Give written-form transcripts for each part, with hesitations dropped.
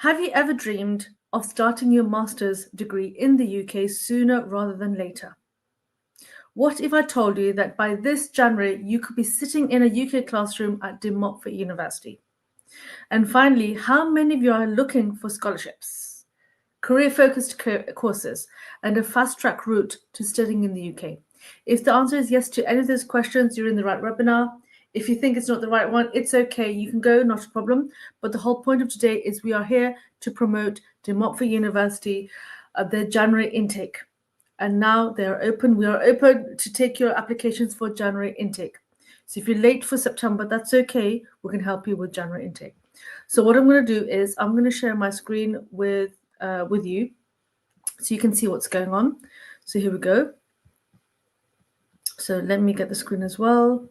Have you ever dreamed of starting your master's degree in the UK sooner rather than later? What if I told you that by this January you could be sitting in a UK classroom at Montfort University? And finally, how many of you are looking for scholarships, career-focused courses, and a fast-track route to studying in the UK? If the answer is yes to any of those questions, you're in the right webinar. If you think it's not the right one, it's okay. You can go, not a problem. But the whole point of today is we are here to promote Montfort University, their January intake. And now they're open. We are open to take your applications for January intake. So if you're late for September, that's okay. We can help you with January intake. So what I'm going to do is I'm going to share my screen with you so you can see what's going on. So here we go. So let me get the screen as well.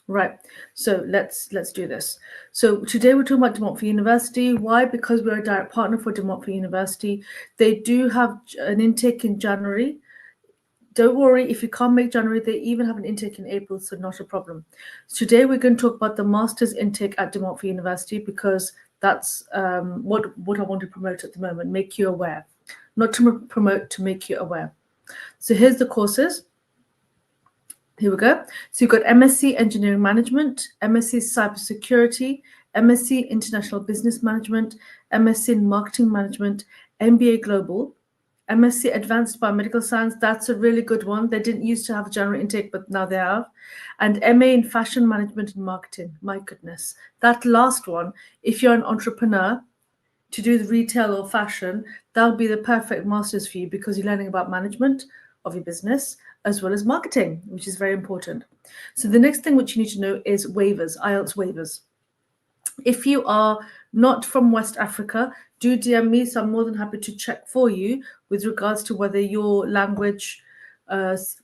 Right, so let's do this. So today we're talking about Montfort University. Why? Because we're a direct partner for Montfort University. They do have an intake in January. Don't worry, if you can't make January, they even have an intake in April, so not a problem. So today we're going to talk about the master's intake at Montfort University because that's what I want to promote at the moment, make you aware. Not to promote, to make you aware. So here's the courses. Here we go. So you've got MSc Engineering Management, MSc Cybersecurity, MSc International Business Management, MSc in Marketing Management, MBA Global, MSc Advanced Biomedical Science. That's a really good one. They didn't used to have a general intake, but now they have. And MA in Fashion Management and Marketing. My goodness. That last one, if you're an entrepreneur to do the retail or fashion, that'll be the perfect master's for you because you're learning about management of your business as well as marketing, which is very important. So the next thing which you need to know is waivers, IELTS waivers. If you are not from West Africa, do DM me, so I'm more than happy to check for you with regards to whether your language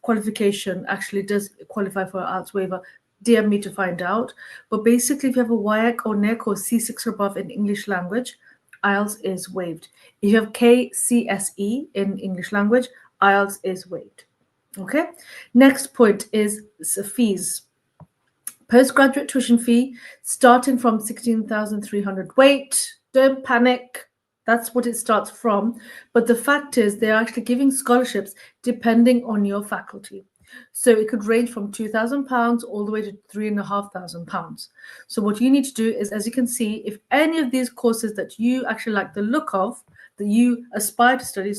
qualification actually does qualify for IELTS waiver. DM me to find out. But basically, if you have a WIAC or NEC or C6 or above in English language, IELTS is waived. If you have KCSE in English language, IELTS is waived. Okay, next point is fees. Postgraduate tuition fee starting from 16,300. Wait, don't panic. That's what it starts from. But the fact is they're actually giving scholarships depending on your faculty. So it could range from £2,000 all the way to £3,500. So what you need to do is, as you can see, if any of these courses that you actually like the look of, that you aspire to study,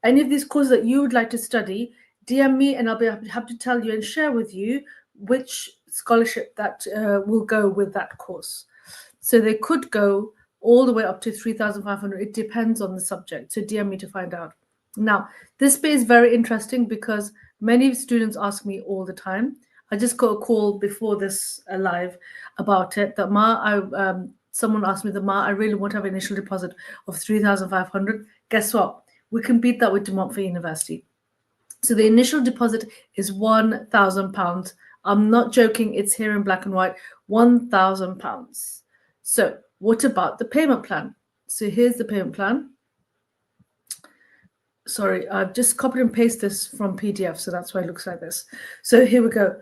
any of these courses that you would like to study, DM me and I'll be happy to tell you and share with you which scholarship that will go with that course. So they could go all the way up to 3,500. It depends on the subject. So DM me to find out. Now, this bit is very interesting because many students ask me all the time. I just got a call before this live about it that someone asked me I really want to have an initial deposit of 3,500. Guess what? We can beat that with Montfort University. So the initial deposit is £1,000. I'm not joking. It's here in black and white, £1,000. So what about the payment plan? So here's the payment plan. Sorry, I've just copied and pasted this from PDF, so that's why it looks like this. So here we go.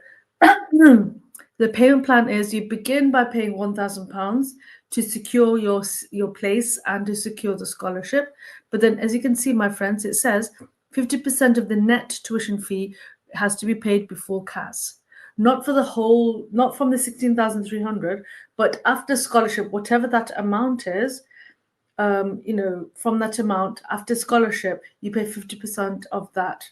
The payment plan is you begin by paying £1,000 to secure your place and to secure the scholarship. But then, as you can see, my friends, it says 50% of the net tuition fee has to be paid before CAS. Not for the whole, not from the 16,300, but after scholarship, whatever that amount is, from that amount after scholarship, you pay 50% of that.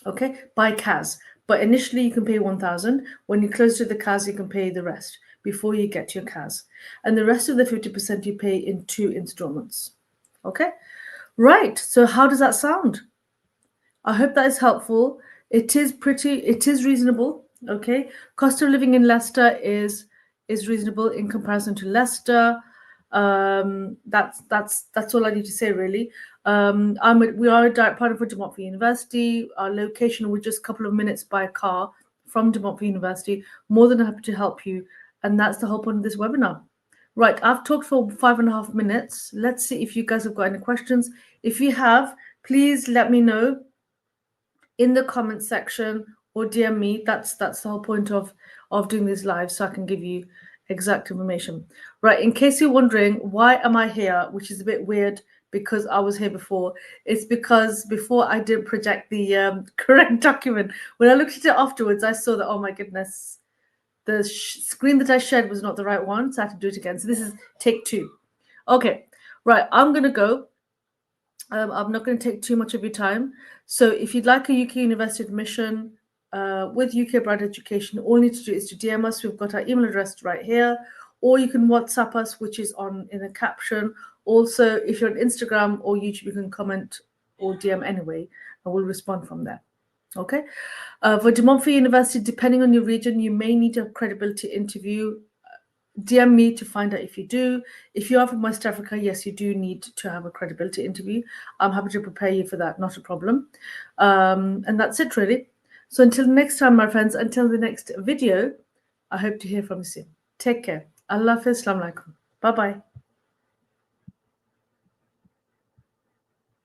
Okay, by CAS. But initially you can pay 1,000. When you're close to the CAS, you can pay the rest before you get your CAS. And the rest of the 50% you pay in 2 installments. Okay, right. So how does that sound? I hope that is helpful. It is reasonable. Okay, cost of living in Leicester is reasonable in comparison to Leicester. That's all I need to say, really. We are a direct partner for Montfort University. Our location, we're just a couple of minutes by car from Montfort University. More than happy to help you. And that's the whole point of this webinar. Right, I've talked for 5.5 minutes. Let's see if you guys have got any questions. If you have, please let me know in the comment section or DM me. That's the whole point of doing this live, so I can give you exact information. Right, in case you're wondering, why am I here, which is a bit weird because I was here before, it's because before I didn't project the correct document. When I looked at it afterwards, I saw that, oh my goodness, the screen that I shared was not the right one, so I had to do it again. So this is take 2. Okay, right, I'm going to go. I'm not going to take too much of your time. So if you'd like a UK university admission with UK Brand Education, all you need to do is to DM us. We've got our email address right here, or you can WhatsApp us, which is on in the caption. Also, if you're on Instagram or YouTube, you can comment or DM anyway, and we'll respond from there. Okay. For De Montfort University, depending on your region, you may need a credibility interview. DM me to find out if you do. If you are from West Africa, yes, you do need to have a credibility interview. I'm happy to prepare you for that, not a problem. And that's it, really. So until next time, my friends, until the next video, I hope to hear from you soon. Take care. Allah Hafiz. Assalamu alaikum. Bye-bye.